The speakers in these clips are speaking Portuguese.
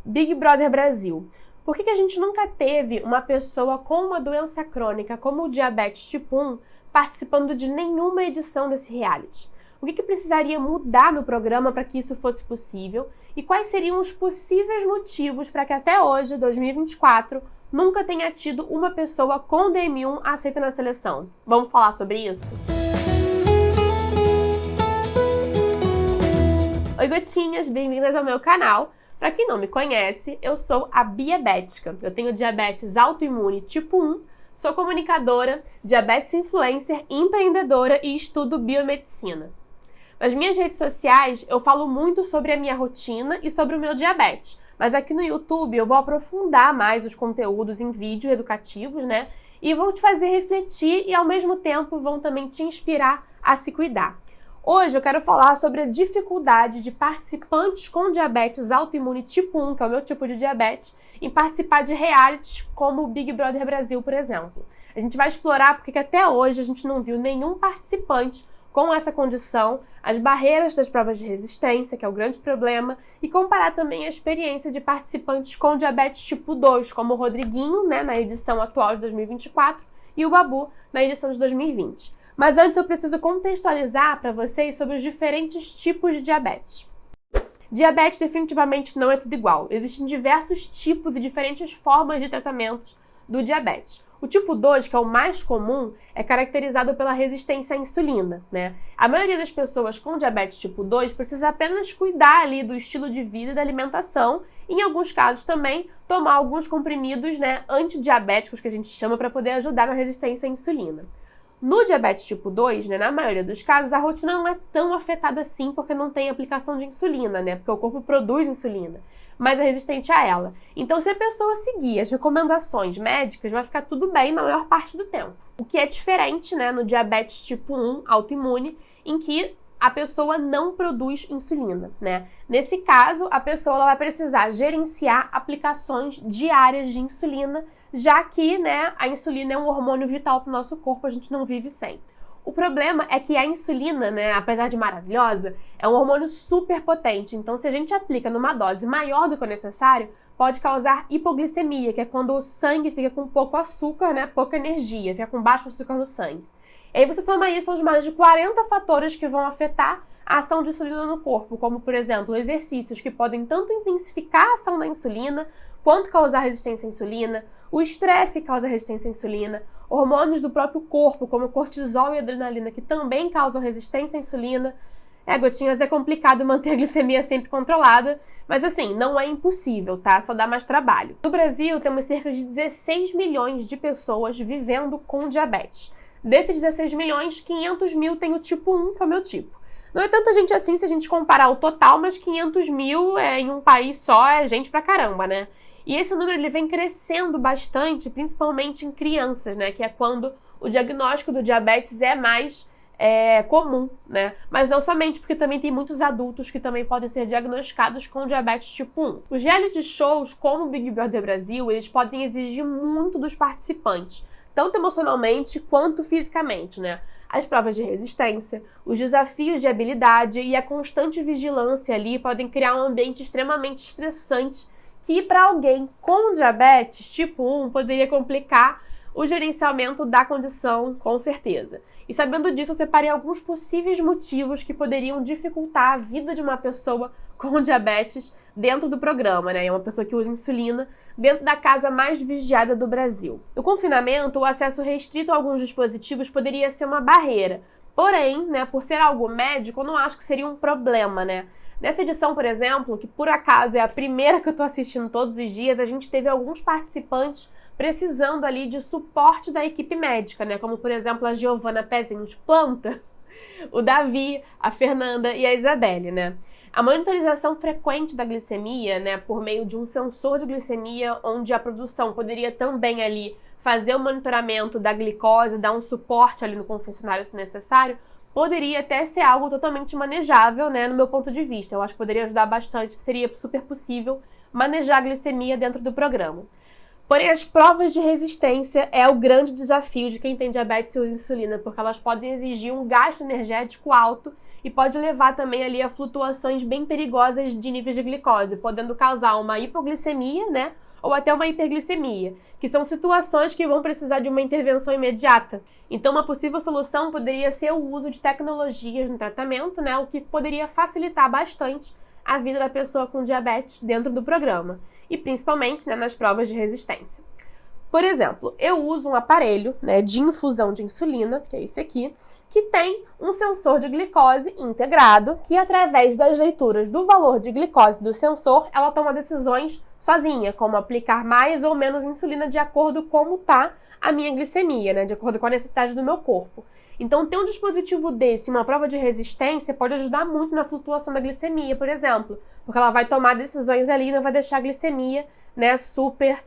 Big Brother Brasil. Por que a gente nunca teve uma pessoa com uma doença crônica como o diabetes tipo 1 participando de nenhuma edição desse reality? O que precisaria mudar no programa para que isso fosse possível? E quais seriam os possíveis motivos para que até hoje, 2024, nunca tenha tido uma pessoa com DM1 aceita na seleção? Vamos falar sobre isso? Oi gotinhas, bem-vindas ao meu canal. Para quem não me conhece, eu sou a Biabética. Eu tenho diabetes autoimune tipo 1, sou comunicadora, diabetes influencer, empreendedora e estudo biomedicina. Nas minhas redes sociais, eu falo muito sobre a minha rotina e sobre o meu diabetes. Mas aqui no YouTube eu vou aprofundar mais os conteúdos em vídeos educativos, né? E vou te fazer refletir e ao mesmo tempo vão também te inspirar a se cuidar. Hoje eu quero falar sobre a dificuldade de participantes com diabetes autoimune tipo 1, que é o meu tipo de diabetes, em participar de realities como o Big Brother Brasil, por exemplo. A gente vai explorar porque até hoje a gente não viu nenhum participante com essa condição, as barreiras das provas de resistência, que é o grande problema, e comparar também a experiência de participantes com diabetes tipo 2, como o Rodriguinho, né, na edição atual de 2024, e o Babu, na edição de 2020. Mas antes eu preciso contextualizar para vocês sobre os diferentes tipos de diabetes. Diabetes definitivamente não é tudo igual. Existem diversos tipos e diferentes formas de tratamento do diabetes. O tipo 2, que é o mais comum, é caracterizado pela resistência à insulina, né? A maioria das pessoas com diabetes tipo 2 precisa apenas cuidar ali do estilo de vida e da alimentação, e em alguns casos também tomar alguns comprimidos, né, antidiabéticos, que a gente chama, para poder ajudar na resistência à insulina. No diabetes tipo 2, né, na maioria dos casos, a rotina não é tão afetada assim porque não tem aplicação de insulina, né? Porque o corpo produz insulina, mas é resistente a ela. Então, se a pessoa seguir as recomendações médicas, vai ficar tudo bem na maior parte do tempo. O que é diferente, né, no diabetes tipo 1 autoimune, em que a pessoa não produz insulina, né? Nesse caso, a pessoa ela vai precisar gerenciar aplicações diárias de insulina, já que, né, a insulina é um hormônio vital para o nosso corpo, a gente não vive sem. O problema é que a insulina, né, apesar de maravilhosa, é um hormônio super potente. Então, se a gente aplica numa dose maior do que o necessário, pode causar hipoglicemia, que é quando o sangue fica com pouco açúcar, né, pouca energia, fica com baixo açúcar no sangue. E aí você soma isso aos mais de 40 fatores que vão afetar a ação de insulina no corpo, como, por exemplo, exercícios que podem tanto intensificar a ação da insulina, quanto causar resistência à insulina, o estresse que causa resistência à insulina, hormônios do próprio corpo, como cortisol e adrenalina, que também causam resistência à insulina. Gotinhas, é complicado manter a glicemia sempre controlada, mas assim, não é impossível, tá? Só dá mais trabalho. No Brasil, temos cerca de 16 milhões de pessoas vivendo com diabetes. Desses 16 milhões, 500 mil tem o tipo 1, que é o meu tipo. Não é tanta gente assim se a gente comparar o total, mas 500 mil em um país só é gente pra caramba, né? E esse número ele vem crescendo bastante, principalmente em crianças, né? Que é quando o diagnóstico do diabetes é mais comum, né? Mas não somente, porque também tem muitos adultos que também podem ser diagnosticados com diabetes tipo 1. Os reality shows, como o Big Brother Brasil, eles podem exigir muito dos participantes, tanto emocionalmente quanto fisicamente, né? As provas de resistência, os desafios de habilidade e a constante vigilância ali podem criar um ambiente extremamente estressante que para alguém com diabetes tipo 1 poderia complicar o gerenciamento da condição, com certeza. E sabendo disso, eu separei alguns possíveis motivos que poderiam dificultar a vida de uma pessoa com diabetes dentro do programa, né? É uma pessoa que usa insulina dentro da casa mais vigiada do Brasil. No confinamento, o acesso restrito a alguns dispositivos poderia ser uma barreira. Porém, né, por ser algo médico, eu não acho que seria um problema, né? Nessa edição, por exemplo, que por acaso é a primeira que eu tô assistindo todos os dias, a gente teve alguns participantes precisando ali de suporte da equipe médica, né? Como, por exemplo, a Giovana Pezinho de Planta, o Davi, a Fernanda e a Isabelle, né? A monitorização frequente da glicemia, né, por meio de um sensor de glicemia, onde a produção poderia também ali fazer o monitoramento da glicose, dar um suporte ali no confessionário se necessário, poderia até ser algo totalmente manejável, né, no meu ponto de vista. Eu acho que poderia ajudar bastante, seria super possível manejar a glicemia dentro do programa. Porém, as provas de resistência é o grande desafio de quem tem diabetes e usa insulina, porque elas podem exigir um gasto energético alto e pode levar também ali a flutuações bem perigosas de níveis de glicose, podendo causar uma hipoglicemia, né? Ou até uma hiperglicemia, que são situações que vão precisar de uma intervenção imediata. Então, uma possível solução poderia ser o uso de tecnologias no tratamento, né? O que poderia facilitar bastante a vida da pessoa com diabetes dentro do programa, e principalmente, né, nas provas de resistência. Por exemplo, eu uso um aparelho, né, de infusão de insulina, que é esse aqui, que tem um sensor de glicose integrado, que através das leituras do valor de glicose do sensor, ela toma decisões sozinha, como aplicar mais ou menos insulina de acordo com como está a minha glicemia, né, de acordo com a necessidade do meu corpo. Então, ter um dispositivo desse, uma prova de resistência, pode ajudar muito na flutuação da glicemia, por exemplo, porque ela vai tomar decisões ali e não vai deixar a glicemia, né, super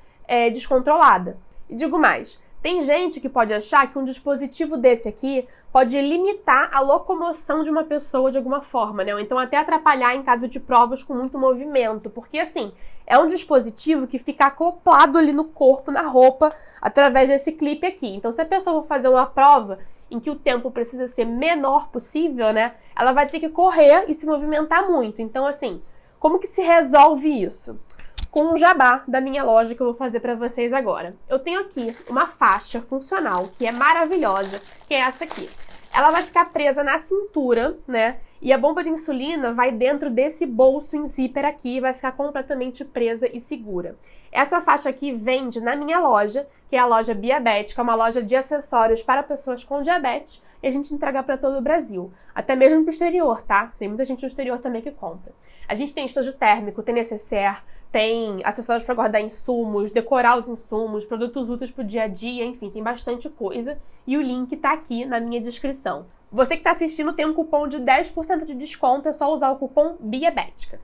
descontrolada. E digo mais, tem gente que pode achar que um dispositivo desse aqui pode limitar a locomoção de uma pessoa de alguma forma, né? Ou então até atrapalhar em caso de provas com muito movimento, porque assim, é um dispositivo que fica acoplado ali no corpo, na roupa, através desse clipe aqui. Então, se a pessoa for fazer uma prova em que o tempo precisa ser menor possível, né? Ela vai ter que correr e se movimentar muito. Então, assim, como que se resolve isso? Com um jabá da minha loja que eu vou fazer para vocês agora. Eu tenho aqui uma faixa funcional que é maravilhosa, que é essa aqui. Ela vai ficar presa na cintura, né? E a bomba de insulina vai dentro desse bolso em zíper aqui e vai ficar completamente presa e segura. Essa faixa aqui vende na minha loja, que é a loja Biabética, uma loja de acessórios para pessoas com diabetes, e a gente entrega para todo o Brasil, até mesmo para o exterior, tá? Tem muita gente no exterior também que compra. A gente tem estojo térmico, tem necessaire, tem acessórios para guardar insumos, decorar os insumos, produtos úteis para o dia a dia, enfim, tem bastante coisa. E o link tá aqui na minha descrição. Você que está assistindo tem um cupom de 10% de desconto, é só usar o cupom BIABÉTICA.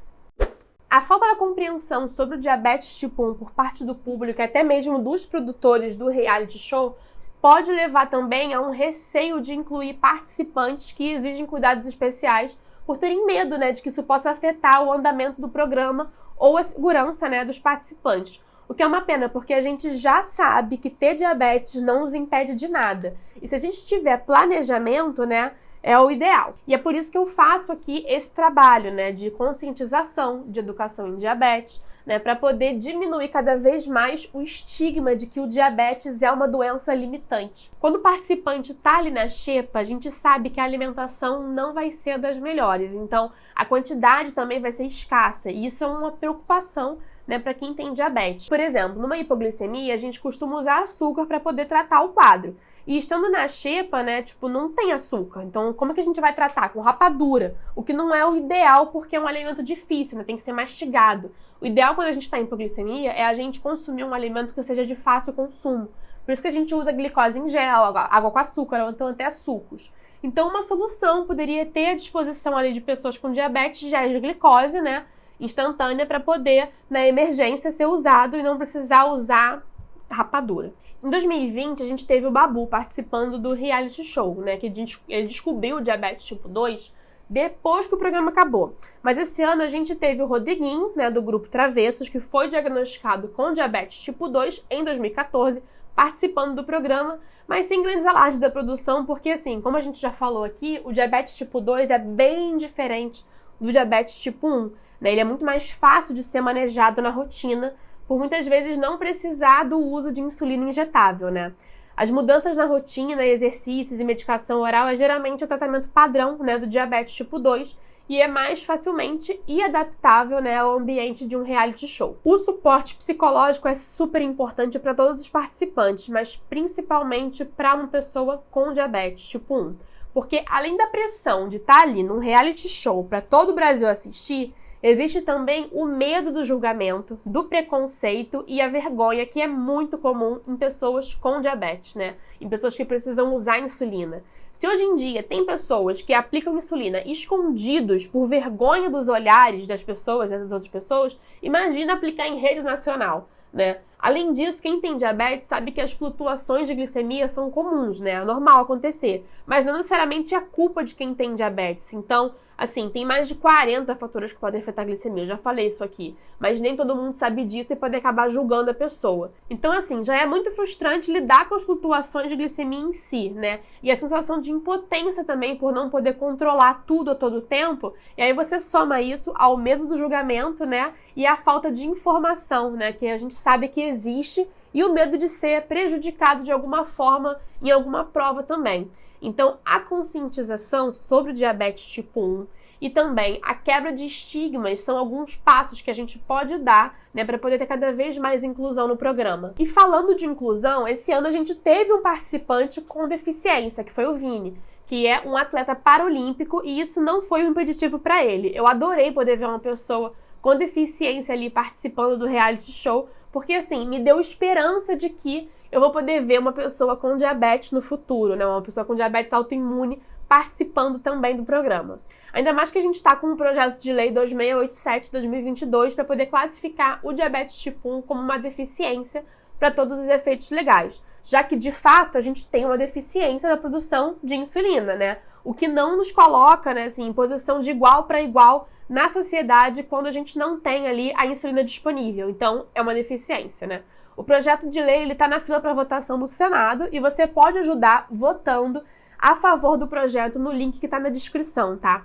A falta da compreensão sobre o diabetes tipo 1 por parte do público e até mesmo dos produtores do reality show pode levar também a um receio de incluir participantes que exigem cuidados especiais por terem medo, né, de que isso possa afetar o andamento do programa ou a segurança, né, dos participantes. O que é uma pena, porque a gente já sabe que ter diabetes não nos impede de nada. E se a gente tiver planejamento, né, é o ideal. E é por isso que eu faço aqui esse trabalho, né, de conscientização, de educação em diabetes, né, para poder diminuir cada vez mais o estigma de que o diabetes é uma doença limitante. Quando o participante está ali na xepa, a gente sabe que a alimentação não vai ser das melhores, então a quantidade também vai ser escassa, e isso é uma preocupação, né, para quem tem diabetes. Por exemplo, numa hipoglicemia, a gente costuma usar açúcar para poder tratar o quadro. E estando na xepa, né, tipo, não tem açúcar. Então, como é que a gente vai tratar? Com rapadura. O que não é o ideal, porque é um alimento difícil, né, tem que ser mastigado. O ideal quando a gente está em hipoglicemia é a gente consumir um alimento que seja de fácil consumo. Por isso que a gente usa glicose em gel, água com açúcar, ou então até sucos. Então, uma solução poderia ter à disposição ali de pessoas com diabetes, gel de glicose, né, instantânea, para poder, na emergência, ser usado e não precisar usar rapadura. Em 2020, a gente teve o Babu participando do reality show, né, que ele descobriu o diabetes tipo 2 depois que o programa acabou. Mas esse ano a gente teve o Rodriguinho, né, do grupo Travessos, que foi diagnosticado com diabetes tipo 2 em 2014, participando do programa, mas sem grandes alardes da produção, porque assim, como a gente já falou aqui, o diabetes tipo 2 é bem diferente do diabetes tipo 1, né? Ele é muito mais fácil de ser manejado na rotina, por muitas vezes não precisar do uso de insulina injetável, né? As mudanças na rotina, exercícios e medicação oral é geralmente o tratamento padrão, né, do diabetes tipo 2 e é mais facilmente e adaptável, né, ao ambiente de um reality show. O suporte psicológico é super importante para todos os participantes, mas principalmente para uma pessoa com diabetes tipo 1. Porque além da pressão de estar ali num reality show para todo o Brasil assistir, existe também o medo do julgamento, do preconceito e a vergonha, que é muito comum em pessoas com diabetes, né? Em pessoas que precisam usar insulina. Se hoje em dia tem pessoas que aplicam insulina escondidos por vergonha dos olhares das pessoas, das outras pessoas, imagina aplicar em rede nacional, né? Além disso, quem tem diabetes sabe que as flutuações de glicemia são comuns, né? É normal acontecer, mas não necessariamente é culpa de quem tem diabetes. Então, Assim, tem mais de 40 fatores que podem afetar a glicemia, eu já falei isso aqui, mas nem todo mundo sabe disso e pode acabar julgando a pessoa. Então, assim, já é muito frustrante lidar com as flutuações de glicemia em si, né? E a sensação de impotência também por não poder controlar tudo a todo tempo, e aí você soma isso ao medo do julgamento, né? E à falta de informação, né? Que a gente sabe que existe, e o medo de ser prejudicado de alguma forma em alguma prova também. Então, a conscientização sobre o diabetes tipo 1 e também a quebra de estigmas são alguns passos que a gente pode dar, né, para poder ter cada vez mais inclusão no programa. E falando de inclusão, esse ano a gente teve um participante com deficiência, que foi o Vini, que é um atleta paralímpico, e isso não foi um impeditivo para ele. Eu adorei poder ver uma pessoa com deficiência ali participando do reality show, porque assim, me deu esperança de que eu vou poder ver uma pessoa com diabetes no futuro, né? Uma pessoa com diabetes autoimune participando também do programa. Ainda mais que a gente está com um projeto de lei 2687/2022 para poder classificar o diabetes tipo 1 como uma deficiência para todos os efeitos legais, já que de fato a gente tem uma deficiência na produção de insulina, né? O que não nos coloca, né, assim, em posição de igual para igual na sociedade quando a gente não tem ali a insulina disponível. Então, é uma deficiência, né? O projeto de lei está na fila para votação no Senado e você pode ajudar votando a favor do projeto no link que está na descrição, tá?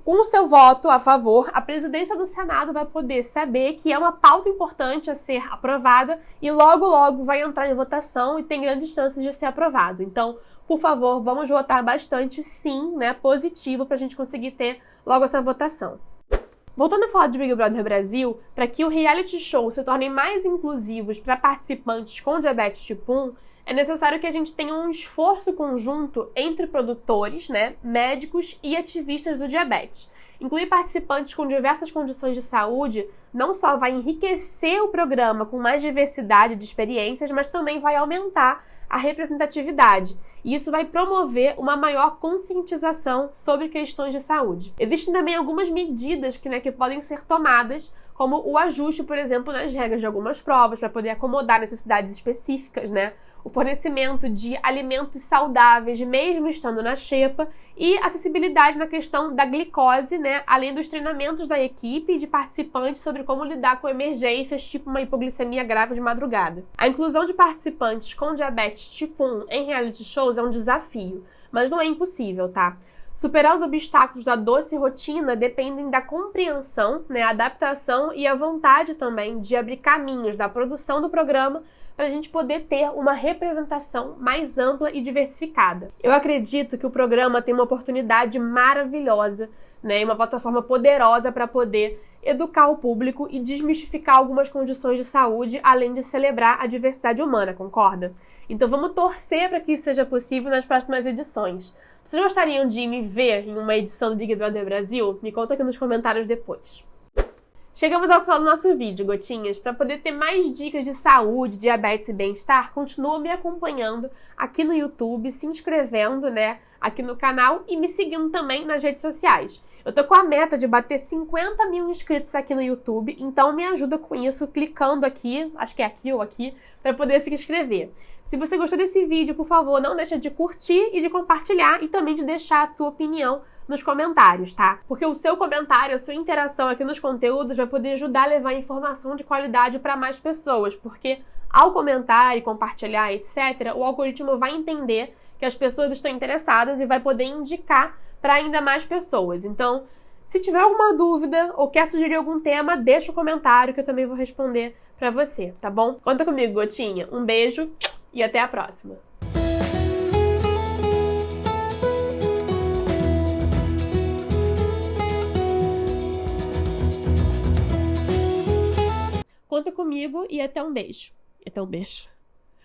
Com o seu voto a favor, a presidência do Senado vai poder saber que é uma pauta importante a ser aprovada e logo, logo vai entrar em votação e tem grandes chances de ser aprovado. Então, por favor, vamos votar bastante sim, né, positivo, para a gente conseguir ter logo essa votação. Voltando a falar de Big Brother Brasil, para que o reality show se torne mais inclusivos para participantes com diabetes tipo 1, é necessário que a gente tenha um esforço conjunto entre produtores, né, médicos e ativistas do diabetes. Incluir participantes com diversas condições de saúde não só vai enriquecer o programa com mais diversidade de experiências, mas também vai aumentar a representatividade. E isso vai promover uma maior conscientização sobre questões de saúde. Existem também algumas medidas que podem ser tomadas, como o ajuste, por exemplo, nas regras de algumas provas, para poder acomodar necessidades específicas, né? O fornecimento de alimentos saudáveis, mesmo estando na xepa, e acessibilidade na questão da glicose, né? Além dos treinamentos da equipe e de participantes sobre como lidar com emergências, tipo uma hipoglicemia grave de madrugada. A inclusão de participantes com diabetes tipo 1 em reality shows é um desafio, mas não é impossível, tá? Superar os obstáculos da doce rotina dependem da compreensão, né, adaptação e a vontade também de abrir caminhos da produção do programa para a gente poder ter uma representação mais ampla e diversificada. Eu acredito que o programa tem uma oportunidade maravilhosa, né, e uma plataforma poderosa para poder educar o público e desmistificar algumas condições de saúde, além de celebrar a diversidade humana, concorda? Então vamos torcer para que isso seja possível nas próximas edições. Vocês gostariam de me ver em uma edição do Big Brother Brasil? Me conta aqui nos comentários depois. Chegamos ao final do nosso vídeo, gotinhas. Para poder ter mais dicas de saúde, diabetes e bem-estar, continua me acompanhando aqui no YouTube, se inscrevendo, né, aqui no canal e me seguindo também nas redes sociais. Eu tô com a meta de bater 50 mil inscritos aqui no YouTube, então me ajuda com isso clicando aqui, acho que é aqui ou aqui, para poder se inscrever. Se você gostou desse vídeo, por favor, não deixa de curtir e de compartilhar e também de deixar a sua opinião nos comentários, tá? Porque o seu comentário, a sua interação aqui nos conteúdos vai poder ajudar a levar informação de qualidade para mais pessoas, porque ao comentar e compartilhar, etc., o algoritmo vai entender que as pessoas estão interessadas e vai poder indicar para ainda mais pessoas. Então, se tiver alguma dúvida ou quer sugerir algum tema, deixa o comentário que eu também vou responder para você, tá bom? Conta comigo, gotinha. Um beijo e até a próxima! Conta comigo e até um beijo. Até um beijo.